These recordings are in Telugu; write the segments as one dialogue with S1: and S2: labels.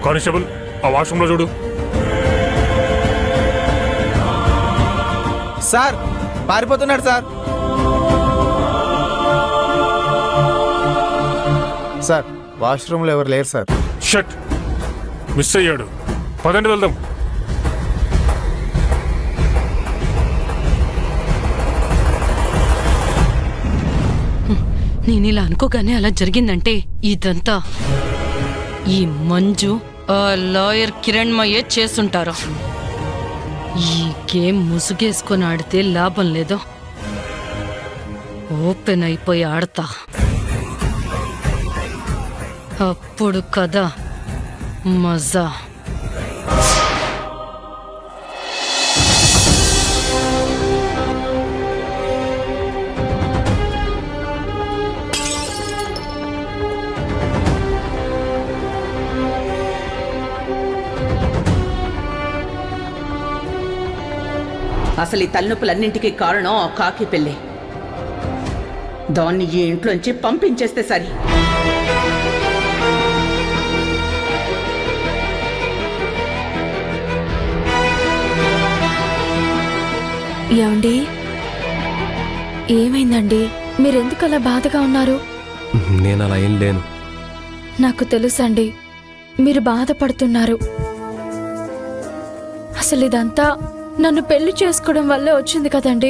S1: కానిస్టేబుల్, ఆ వాష్రూమ్లో చూడు.
S2: సార్ పారిపోతున్నాడు సార్. సార్ వాష్రూమ్లో ఎవరు లేరు సార్.
S1: షట్, మిస్ అయ్యాడు. పదండి వెళ్దాం.
S3: నేను ఇలా అనుకోగానే అలా జరిగిందంటే ఇదంతా ఈ మంజు ఆ లాయర్ కిరణ్మయ్యే చేస్తుంటారు. ఈ గేమ్ ముసుగేసుకొని ఆడితే లాభం లేదు. ఓపెన్ అయిపోయి ఆడతా, అప్పుడు కదా మజా.
S4: అసలు ఈ తలనొప్పులన్నింటికీ కారణం ఆ కాకి పెళ్ళి. దాన్ని ఈ ఇంట్లోంచి పంపించేస్తే సరి.
S5: ఏమండి, ఏమైందండి? మీరెందుకు అలా బాధగా ఉన్నారు?
S6: నేను అలా ఏం లేను.
S5: నాకు తెలుసండి మీరు బాధపడుతున్నారు. అసలు ఇదంతా నన్ను పెళ్లి చేసుకోవడం వల్లే వచ్చింది కదండి.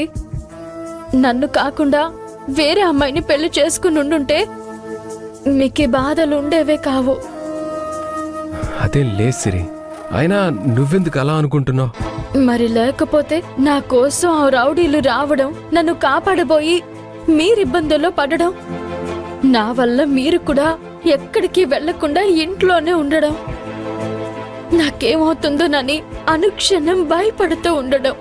S5: నన్ను కాకుండా వేరే అమ్మాయిని పెళ్లి చేసుకుని ఉండుంటే మీకు ఈ బాధలు ఉండేవే కావు.
S6: అదేం లేదు సిరి. అయినా నువ్వెందుకు అలా అనుకుంటున్నావు?
S5: మరి లేకపోతే నా కోసం ఆ రౌడీలు రావడం, నన్ను కాపాడబోయి మీరిబ్బందుల్లో పడడం, నా వల్ల మీరు కూడా ఎక్కడికి వెళ్లకుండా ఇంట్లోనే ఉండడం, నాకేమవుతుందోనని అనుక్షణం భయపడుతూ ఉండడం,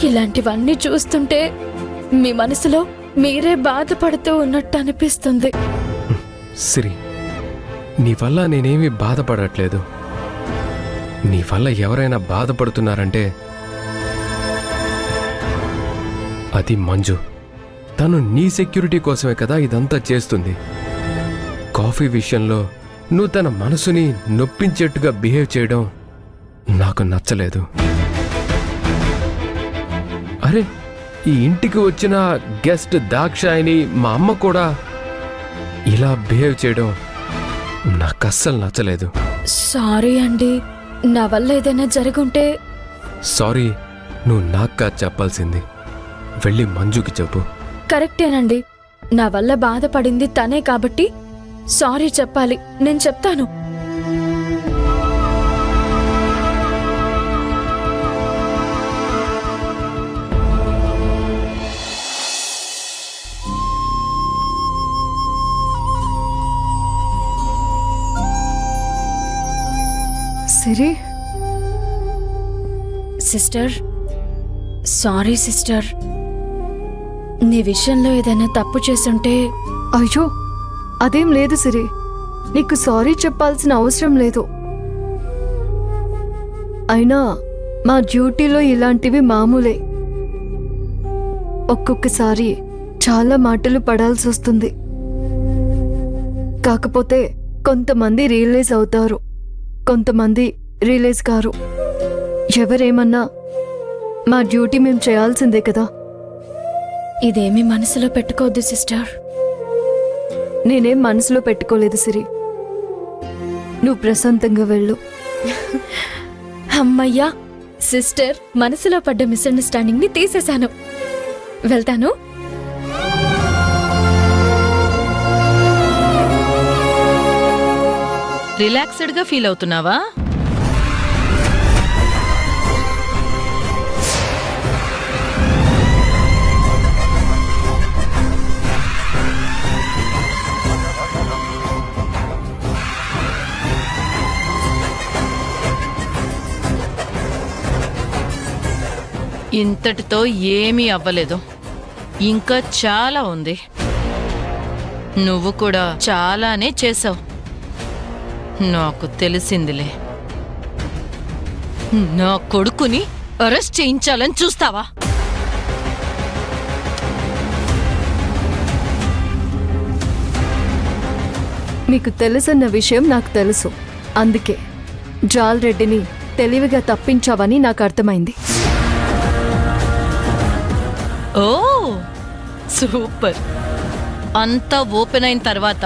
S5: ఇలాంటివన్నీ చూస్తుంటే మీ మనసులో మీరే బాధపడుతూ ఉన్నట్టు అనిపిస్తుంది.
S6: సిరి, నీ వల్ల నేనేమీ బాధపడట్లేదు. నీ వల్ల ఎవరైనా బాధపడుతున్నారంటే అది మంజు. తను నీ సెక్యూరిటీ కోసమే కదా ఇదంతా చేస్తుంది. కాఫీ విషయంలో నువ్వు తన మనసుని నొప్పించేట్టుగా బిహేవ్ చేయడం నాకు నచ్చలేదు. అరే, ఈ ఇంటికి వచ్చిన గెస్ట్ దాక్షాయిని మా అమ్మ కూడా ఇలా బిహేవ్ చేయడం నాకు అస్సలు నచ్చలేదు.
S5: సారీ అండి, నా వల్ల ఏదైనా జరుగుంటే.
S6: సారీ నువ్వు నాకు చెప్పాల్సింది. వెళ్ళి మంజుకి చెప్పు.
S5: కరెక్టేనండి, నా వల్ల బాధపడింది తనే కాబట్టి సారీ చెప్పాలి. నేను చెప్తాను.
S7: సిరి,
S5: సిస్టర్, సారీ సిస్టర్. నీ విషయంలో ఏదైనా తప్పు చేసుంటే.
S7: అయ్యో అదేం లేదు సిరి, నీకు సారీ చెప్పాల్సిన అవసరం లేదు. అయినా మా డ్యూటీలో ఇలాంటివి మామూలే. ఒక్కొక్కసారి చాలా మాటలు పడాల్సి వస్తుంది. కాకపోతే కొంతమంది రియలైజ్ అవుతారు, కొంతమంది రియలైజ్ కారు. ఎవరేమన్నా మా డ్యూటీ మేము చేయాల్సిందే కదా.
S5: ఇదేమీ మనసులో పెట్టుకోవద్దు సిస్టర్.
S7: నేనేం మనసులో పెట్టుకోలేదు సిరి, నువ్వు ప్రశాంతంగా వెళ్ళు.
S5: అమ్మయ్యా, సిస్టర్ మనసులో పడ్డ మిస్అండర్స్టాండింగ్ ని తీసేశాను. వెళ్తాను.
S3: రిలాక్స్డ్ గా ఫీల్ అవుతున్నావా? ఇంతటితో ఏమీ అవ్వలేదు, ఇంకా చాలా ఉంది. నువ్వు కూడా చాలానే చేసావు, నాకు తెలిసిందిలే. నా కొడుకుని అరెస్ట్ చేయించాలని చూస్తావా?
S7: మీకు తెలుసన్న విషయం నాకు తెలుసు. అందుకే జాల్ రెడ్డిని తెలివిగా తప్పించావని నాకు అర్థమైంది.
S3: ఓ సూపర్. అంతా ఓపెన్ అయిన తర్వాత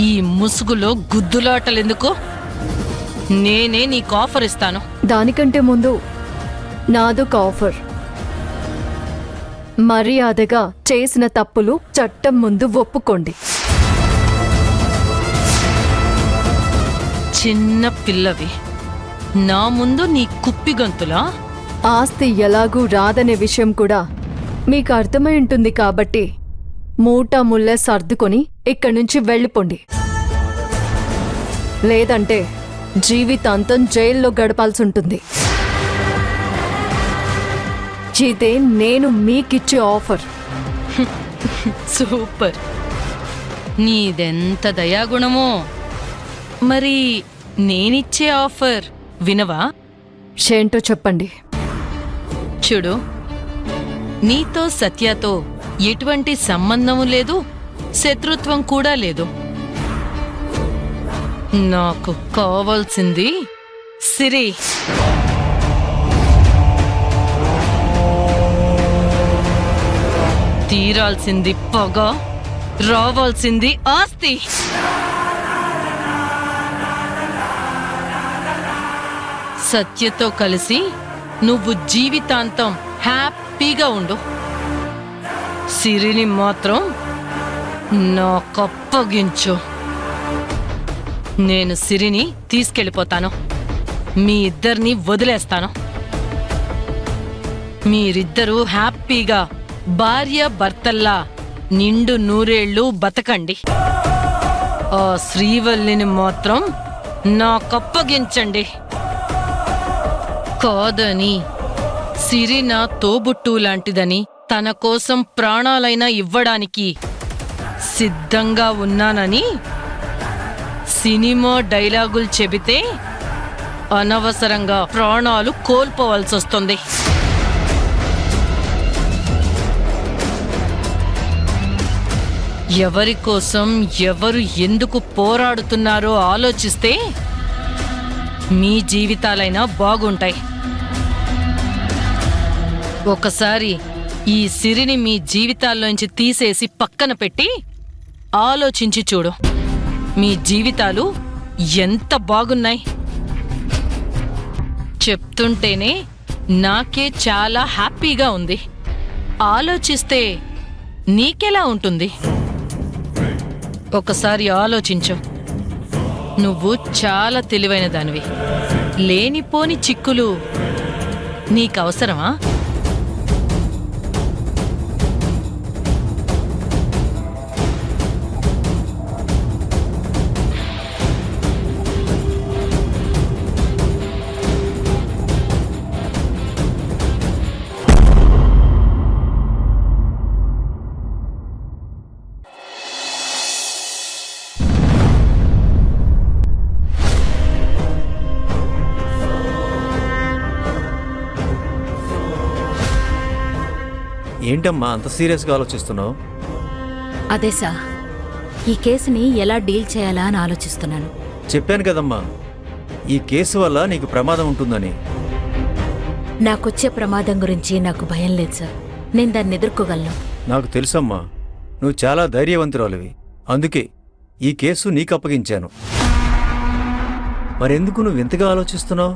S3: ఈ ముసుగులో గుద్దులాటలెందుకు? నేనే నీకు ఆఫర్ ఇస్తాను.
S7: దానికంటే ముందు నాదొక ఆఫర్. మర్యాదగా చేసిన తప్పులు చట్టం ముందు ఒప్పుకోండి.
S3: చిన్న పిల్లవి నా ముందు నీ కుప్పి గంతులా?
S7: ఆస్తి ఎలాగూ రాదనే విషయం కూడా మీకు అర్థమై ఉంటుంది కాబట్టి మూటా ముల్లె సర్దుకొని ఇక్కడి నుంచి వెళ్ళిపోండి. లేదంటే జీవితాంతం జైల్లో గడపాల్సి ఉంటుంది. ఇదే నేను మీకిచ్చే ఆఫర్.
S3: సూపర్. నీదెంత దయాగుణమో. మరి నేనిచ్చే ఆఫర్ వినవా?
S7: ఏంటో చెప్పండి.
S3: చూడు, నీతో సత్యతో ఎటువంటి సంబంధం లేదు, శత్రుత్వం కూడా లేదు. నాకు కావాల్సింది సిరి. తీరాల్సింది పగ, రావాల్సింది ఆస్తి. సత్యతో కలిసి నువ్వు జీవితాంతం హ్యాపీగా ఉండు. సిరిని మాత్రం నాకప్పగించు. నేను సిరిని తీసుకెళ్ళిపోతాను. మీ ఇద్దరిని వదిలేస్తాను. మీరిద్దరూ హ్యాపీగా భార్య భర్తల్లా నిండు నూరేళ్లు బతకండి. ఆ శ్రీవల్లిని మాత్రం నాకప్పగించండి. కాదని సిరి నా తోబుట్టు లాంటిదని, తన కోసం ప్రాణాలైనా ఇవ్వడానికి సిద్ధంగా ఉన్నానని సినిమా డైలాగులు చెబితే అనవసరంగా ప్రాణాలు కోల్పోవాల్సొస్తుంది. ఎవరి కోసం ఎవరు ఎందుకు పోరాడుతున్నారో ఆలోచిస్తే మీ జీవితాలైనా బాగుంటాయి. ఒకసారి ఈ సిరిని మీ జీవితాల్లోంచి తీసేసి పక్కన పెట్టి ఆలోచించి చూడు. మీ జీవితాలు ఎంత బాగున్నాయి. చెప్తుంటేనే నాకే చాలా హ్యాపీగా ఉంది. ఆలోచిస్తే నీకెలా ఉంటుంది? ఒకసారి ఆలోచించు. నువ్వు చాలా తెలివైన దానివి. లేనిపోని చిక్కులు నీకవసరమా?
S2: ఏంటమ్మా అంత సీరియస్గా ఆలోచిస్తున్నావు?
S8: అదే సార్, ఈ కేసుని ఎలా డీల్ చేయాలా అని ఆలోచిస్తున్నాను.
S2: చెప్పాను కదమ్మా, ఈ కేసు వల్ల నీకు ప్రమాదం ఉంటుందని.
S8: నాకొచ్చే ప్రమాదం గురించి నాకు భయం లేదు సార్. నేను దాన్ని ఎదుర్కోగలను.
S2: నాకు తెలుసమ్మా, నువ్వు చాలా ధైర్యవంతురాలివి. అందుకే ఈ కేసు నీకు అప్పగించాను. మరెందుకు నువ్వు ఇంతగా ఆలోచిస్తున్నావు?